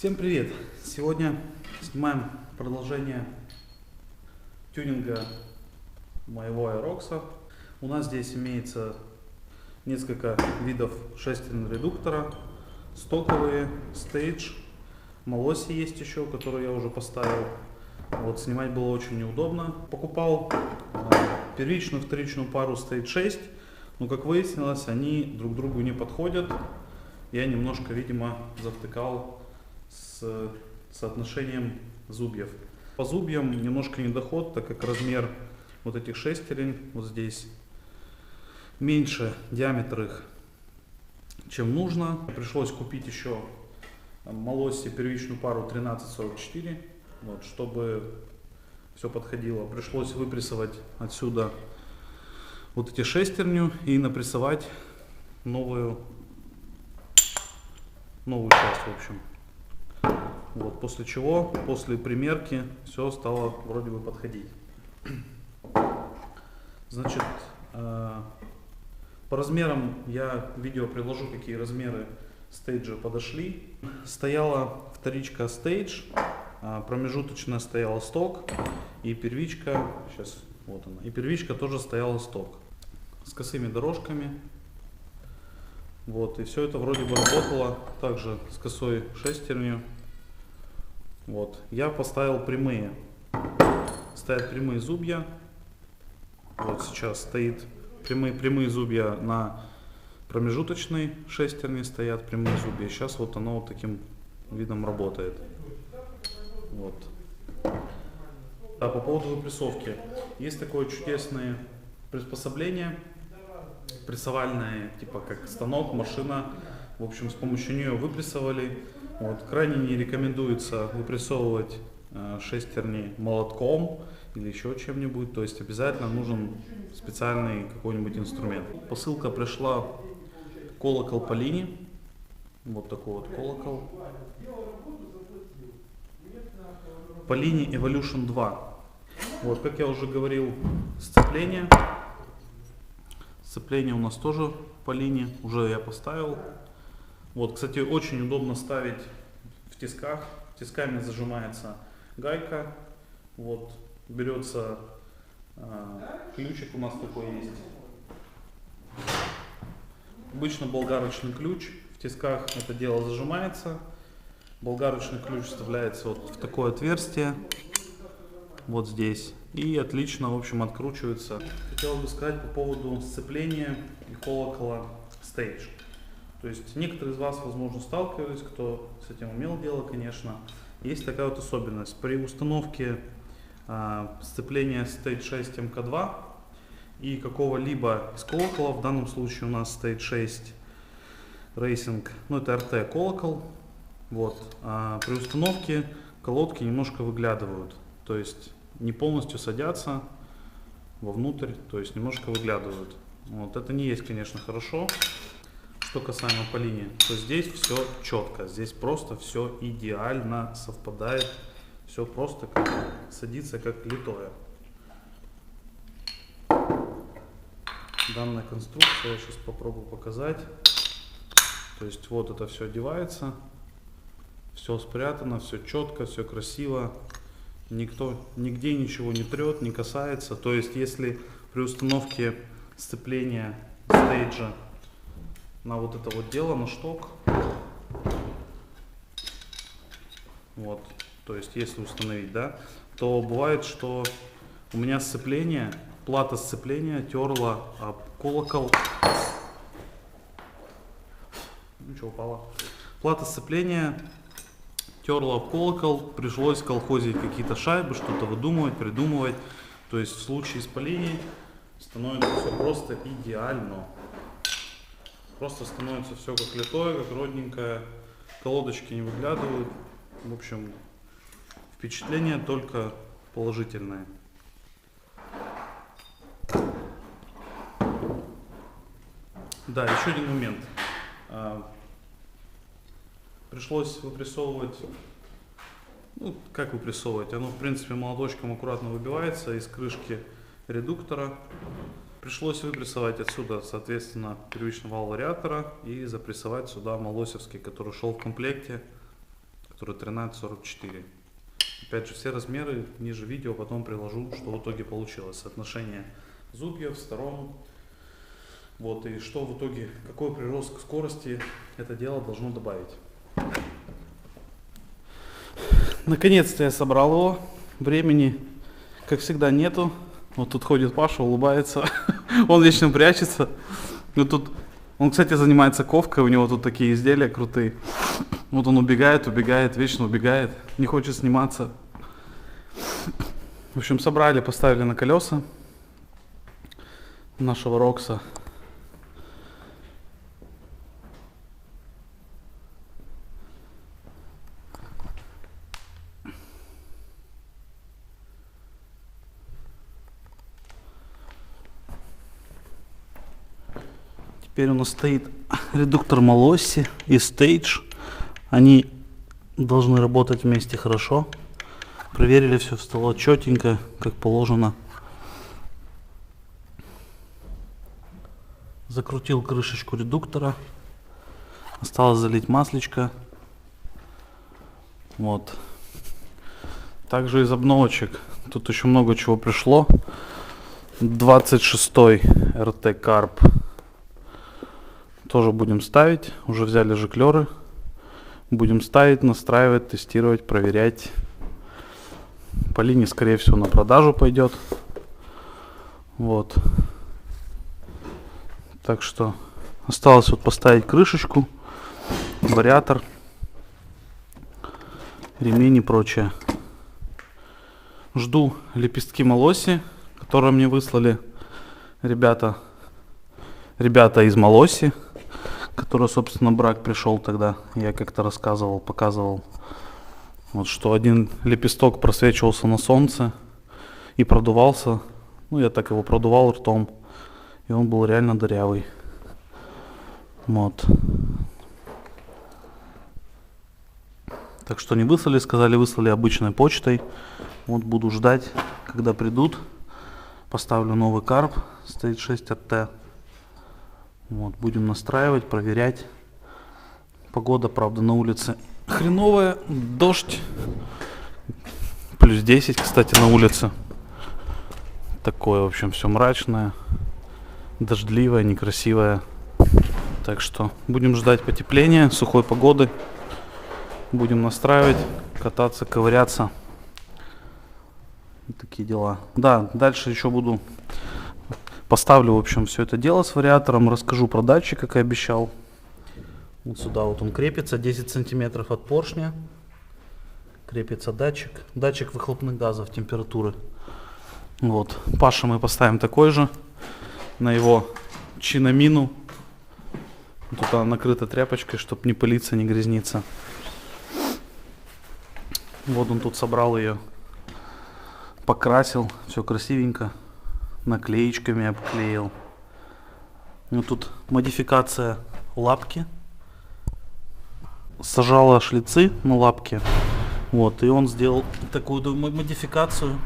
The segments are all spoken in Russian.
Всем привет! Сегодня снимаем продолжение тюнинга моего Aerox. У нас здесь имеется несколько видов шестерен редуктора. Стоковые, Stage, Молоси есть еще, которые я уже поставил. Вот, снимать было очень неудобно. Покупал первичную, вторичную пару Stage 6, но как выяснилось, они друг другу не подходят. Я немножко, видимо, завтыкал с соотношением зубьев. По зубьям немножко недоход, так как размер вот этих шестерен вот здесь меньше, диаметр их, чем нужно. Пришлось купить еще Молоси первичную пару 1344, вот, чтобы все подходило. Пришлось выпрессовать отсюда вот эти шестерню и напрессовать новую часть, в общем. Вот, после чего, после примерки, все стало вроде бы подходить. Значит, по размерам я видео приложу, какие размеры стейджа подошли. Стояла вторичка Stage, промежуточная стояла сток, и первичка, сейчас вот она, и первичка тоже стояла сток с косыми дорожками. Вот, и все это вроде бы работало также с косой шестернью. Вот, я поставил прямые, стоят прямые зубья. Вот сейчас стоит прямые зубья на промежуточной шестерне, стоят прямые зубья. Сейчас вот оно вот таким видом работает. Вот. Да, по поводу выпрессовки. Есть такое чудесное приспособление, прессовальное, типа как станок, машина. В общем, с помощью нее выпрессовали. Вот. Крайне не рекомендуется выпрессовывать шестерни молотком или еще чем-нибудь. То есть обязательно нужен специальный какой-нибудь инструмент. Посылка пришла, колокол по линии. Вот такой вот колокол. По линии Evolution 2. Вот, как я уже говорил, сцепление. Сцепление у нас тоже по линии, уже я поставил. Вот, кстати, очень удобно ставить в тисках. Тисками зажимается гайка. Вот, берется ключик, у нас такой есть. Обычно болгарочный ключ. В тисках это дело зажимается. Болгарочный ключ вставляется вот в такое отверстие. Вот здесь. И отлично, в общем, откручивается. Хотел бы сказать по поводу сцепления и колокола Stage. То есть некоторые из вас, возможно, сталкивались, кто с этим имел дело, конечно. Есть такая вот особенность. При установке сцепления Stage 6 МК2 и какого-либо из колоколов, в данном случае у нас Stage 6 Racing, ну это RT колокол, вот, при установке колодки немножко выглядывают, то есть не полностью садятся вовнутрь, то есть немножко выглядывают. Вот, это не есть, конечно, хорошо. Что касаемо по линии, то здесь все четко, здесь просто все идеально совпадает, все просто как садится как литое. Данная конструкция, я сейчас попробую показать. То есть вот это все одевается, все спрятано, все четко, все красиво, никто нигде ничего не трет, не касается. То есть если при установке сцепления стейджа на вот это вот дело, на шток, вот, то есть если установить, да, то бывает, что у меня сцепление, плата сцепления терла об колокол. Ну что, упало? Плата сцепления терла об колокол, пришлось колхозить какие-то шайбы, что-то выдумывать, придумывать. То есть в случае с полинией становится все просто идеально. Просто становится все как литое, как родненькое, колодочки не выглядывают. В общем, впечатление только положительное. Да, еще один момент. Пришлось выпрессовывать, ну как выпрессовывать, оно в принципе молоточком аккуратно выбивается из крышки редуктора. Пришлось выпрессовать отсюда, соответственно, первичный вал вариатора и запрессовать сюда молосевский, который шел в комплекте, который 1344. Опять же, все размеры ниже видео, потом приложу, что в итоге получилось. Соотношение зубьев, сторон. Вот, и что в итоге, какой прирост к скорости это дело должно добавить. Наконец-то я собрал его. Времени, как всегда, нету. Вот тут ходит Паша, улыбается. Он вечно прячется. Но тут, он, кстати, занимается ковкой, у него тут такие изделия крутые. Вот он убегает, вечно убегает, не хочет сниматься. В общем, собрали, поставили на колеса нашего Рокса. Теперь у нас стоит редуктор Malossi и Stage. Они должны работать вместе хорошо. Проверили, все встало четенько, как положено. Закрутил крышечку редуктора. Осталось залить маслечко. Вот. Также из обновочек. Тут еще много чего пришло. 26-й RT Carb. Тоже будем ставить. Уже взяли жиклеры. Будем ставить, настраивать, тестировать, проверять. По линии, скорее всего, на продажу пойдет. Вот. Так что осталось вот поставить крышечку, вариатор, ремень и прочее. Жду лепестки Malossi, которые мне выслали ребята из Malossi, который, собственно, брак пришел тогда. Я как-то рассказывал, показывал. Вот что один лепесток просвечивался на солнце и продувался. Ну, я так его продувал ртом. И он был реально дырявый. Вот. Так что не выслали, сказали, выслали обычной почтой. Вот буду ждать, когда придут. Поставлю новый карп, стоит 6RT. Вот, будем настраивать, проверять. Погода, правда, на улице хреновая. Дождь. Плюс 10, кстати, на улице. Такое, в общем, все мрачное. Дождливое, некрасивое. Так что будем ждать потепления, сухой погоды. Будем настраивать, кататься, ковыряться. Вот такие дела. Да, дальше еще буду... Поставлю, в общем, все это дело с вариатором. Расскажу про датчик, как и обещал. Вот сюда вот он крепится. 10 сантиметров от поршня. Крепится датчик. Датчик выхлопных газов, температуры. Вот. Паша мы поставим такой же. На его чиномину. Тут она накрыта тряпочкой, чтобы не пылиться, не грязниться. Вот он тут собрал ее. Покрасил. Все красивенько. Наклеечками обклеил. Ну, тут модификация лапки. Сажала шлицы на лапке. Вот, и он сделал такую модификацию.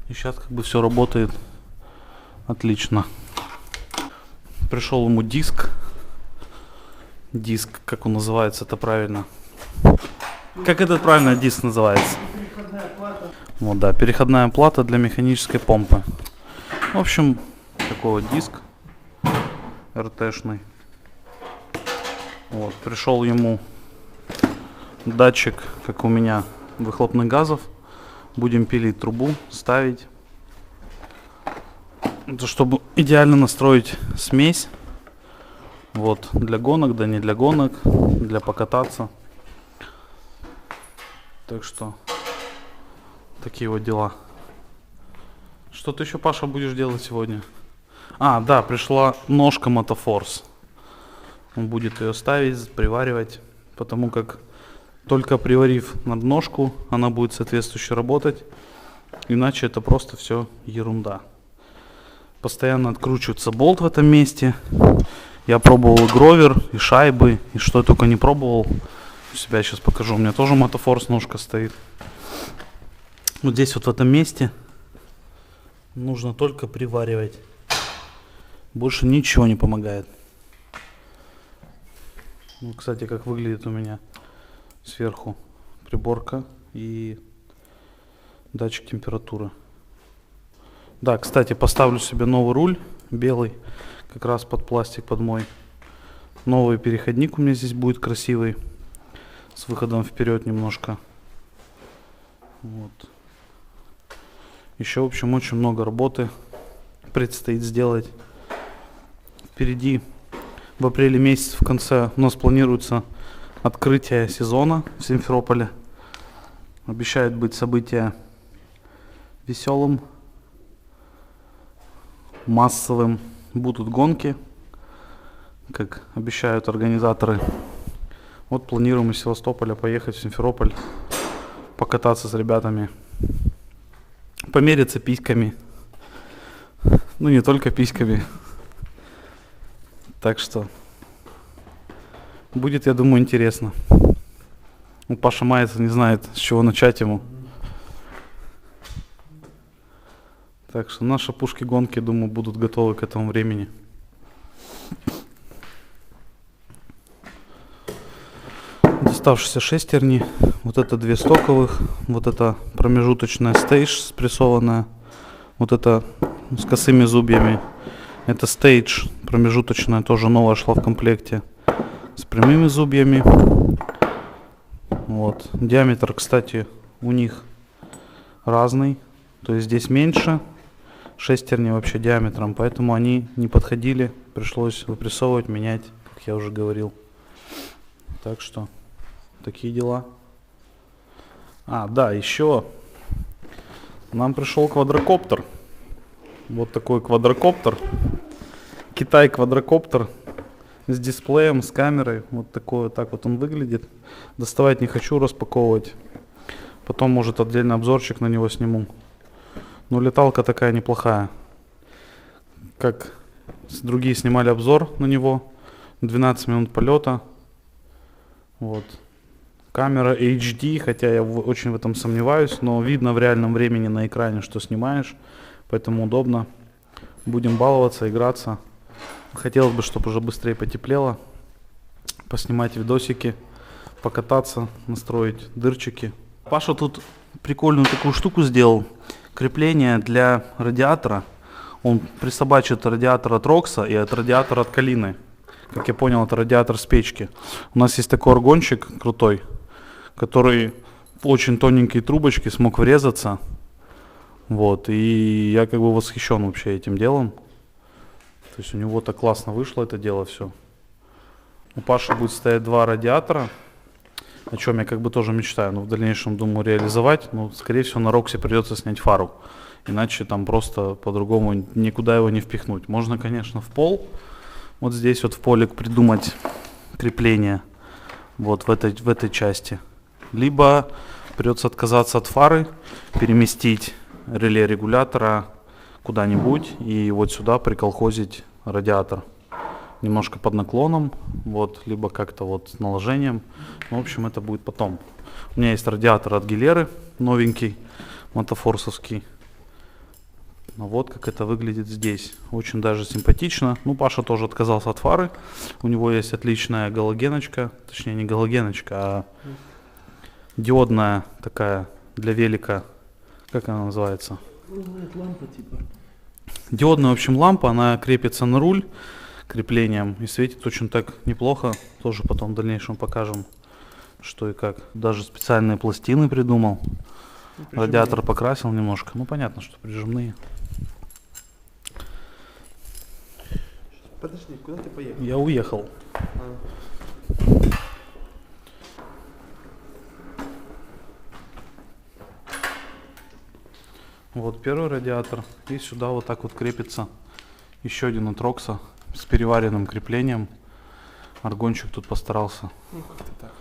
И сейчас как бы все работает отлично. Пришел ему диск. Диск, как он называется, это правильно. Как этот правильно диск называется? Переходная плата. Вот, да, переходная плата для механической помпы. В общем, такой вот диск РТшный. Вот, пришел ему датчик, как у меня, выхлопных газов. Будем пилить трубу, ставить. Это чтобы идеально настроить смесь. Вот, для гонок, да не для гонок, для покататься. Так что, такие вот дела. Что ты еще, Паша, будешь делать сегодня? А, да, пришла ножка Motoforce. Он будет ее ставить, приваривать. Потому как только приварив над ножку, она будет соответствующе работать. Иначе это просто все ерунда. Постоянно откручивается болт в этом месте. Я пробовал и гровер, и шайбы, и что я только не пробовал. У себя сейчас покажу. У меня тоже Motoforce ножка стоит. Вот здесь вот в этом месте нужно только приваривать. Больше ничего не помогает. Ну, кстати, как выглядит у меня сверху приборка и датчик температуры. Да, кстати, поставлю себе новый руль, белый, как раз под пластик, под мой. Новый переходник у меня здесь будет красивый, с выходом вперед немножко. Вот. Еще, в общем, очень много работы предстоит сделать. Впереди в апреле месяце, в конце, у нас планируется открытие сезона в Симферополе. Обещает быть событие веселым, массовым. Будут гонки, как обещают организаторы. Вот планируем из Севастополя поехать в Симферополь, покататься с ребятами, помериться письками. Ну, не только письками. Так что будет, я думаю, интересно. Ну, Паша мается, не знает, с чего начать ему. Так что наши пушки-гонки, думаю, будут готовы к этому времени. Доставшиеся шестерни. Вот это 2 стоковых. Вот это промежуточная стейдж спрессованная. Вот это с косыми зубьями. Это стейдж промежуточная, тоже новая, шла в комплекте. С прямыми зубьями. Вот. Диаметр, кстати, у них разный. То есть здесь меньше шестерни вообще диаметром, поэтому они не подходили. Пришлось выпрессовывать, менять, как я уже говорил. Так что такие дела. А, да, еще нам пришел квадрокоптер. Вот такой квадрокоптер. Китай квадрокоптер с дисплеем, с камерой. Вот такой вот, так вот он выглядит. Доставать не хочу, распаковывать. Потом, может, отдельный обзорчик на него сниму. Но леталка такая неплохая. Как другие снимали обзор на него. 12 минут полета. Вот. Камера HD, хотя я очень в этом сомневаюсь, но видно в реальном времени на экране, что снимаешь. Поэтому удобно. Будем баловаться, играться. Хотелось бы, чтобы уже быстрее потеплело. Поснимать видосики, покататься, настроить дырчики. Паша тут прикольную такую штуку сделал. Крепление для радиатора. Он присобачит радиатор от Рокса и от радиатора от Калины. Как я понял, это радиатор с печки. У нас есть такой аргончик крутой, который в очень тоненькие трубочки смог врезаться. Вот, и я как бы восхищен вообще этим делом. То есть у него так классно вышло это дело все. У Паши будет стоять 2 радиатора, о чем я как бы тоже мечтаю, но в дальнейшем думаю реализовать. Но скорее всего на Роксе придется снять фару, иначе там просто по-другому никуда его не впихнуть. Можно, конечно, в пол, вот здесь вот в полик придумать крепление, вот в этой части. Либо придется отказаться от фары, переместить реле регулятора куда-нибудь и вот сюда приколхозить радиатор. Немножко под наклоном, вот, либо как-то вот с наложением. Ну, в общем, это будет потом. У меня есть радиатор от Гилеры, новенький, мотофорсовский. Ну, вот как это выглядит здесь. Очень даже симпатично. Ну, Паша тоже отказался от фары. У него есть отличная галогеночка, точнее не галогеночка, а диодная такая для велика. Как она называется? Лампа типа. Диодная, в общем, лампа, она крепится на руль креплением и светит очень так неплохо. Тоже потом в дальнейшем покажем, что и как. Даже специальные пластины придумал. Радиатор покрасил немножко. Ну, понятно, что прижимные. Подожди, куда ты поехал? Я уехал. Вот первый радиатор. И сюда вот так вот крепится еще один от Рокса с переваренным креплением. Аргончик тут постарался. Ну, как-то так.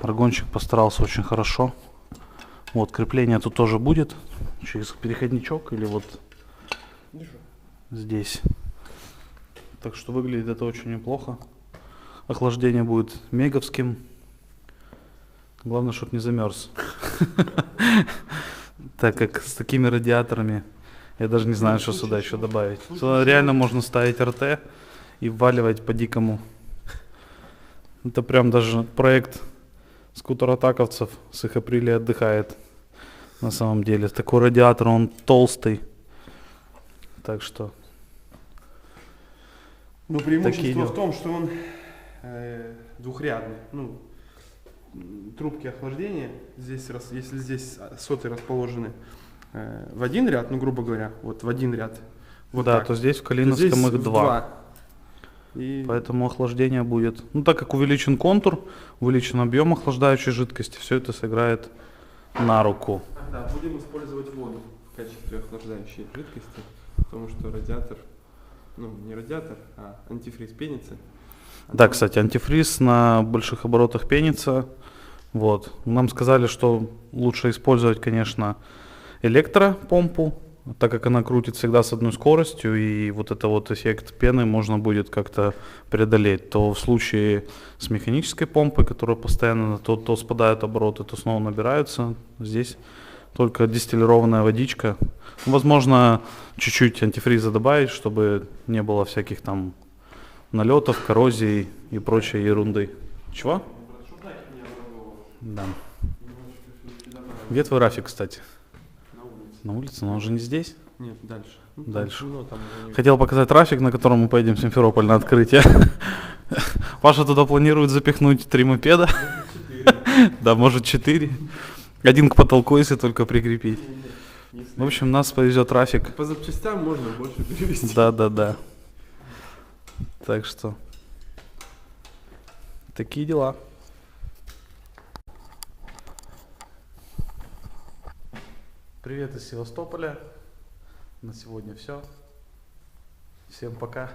Аргончик постарался очень хорошо. Вот крепление тут тоже будет. Через переходничок или вот Держу. здесь. Так что выглядит это очень неплохо. Охлаждение будет меговским. Главное, чтобы не замерз. Так как с такими радиаторами я даже не знаю, что сюда еще добавить. Сюда реально можно ставить РТ и вваливать по-дикому. Это прям даже проект Скутер атаковцев с их апреля отдыхает. На самом деле. Такой радиатор, он толстый. Так что... Но Такие преимущество дела. в том, что он двухрядный. Ну, трубки охлаждения, здесь, если здесь соты расположены в один ряд, ну, грубо говоря, вот в один ряд, вот да, так, то здесь в то Калиновском здесь их в два. И Поэтому охлаждение будет. Ну, так как увеличен контур, увеличен объем охлаждающей жидкости, все это сыграет на руку. да, будем использовать воду в качестве охлаждающей жидкости, потому что радиатор, ну, не радиатор, а антифриз пенится. Да, кстати, антифриз на больших оборотах пенится. Вот. Нам сказали, что лучше использовать, конечно, электропомпу, так как она крутит всегда с одной скоростью, и вот это вот эффект пены можно будет как-то преодолеть. То в случае с механической помпой, которая постоянно то спадают обороты, то снова набираются, здесь только дистиллированная водичка. Возможно, чуть-чуть антифриза добавить, чтобы не было всяких там налетов, коррозий и прочей ерунды. Чего? Да. Где твой Рафик, кстати? На улице, но он же не здесь. Нет, дальше. Ну, Дальше. Там, ну, там уже не- Хотел показать Рафик, на котором мы поедем в Симферополь на открытие. Паша туда планирует запихнуть 3 мопеда. Да, может 4. Один к потолку, если только прикрепить. Если В общем, нас повезет Рафик. по запчастям можно больше перевести. Да. Так что такие дела. Привет из Севастополя. На сегодня все. Всем пока.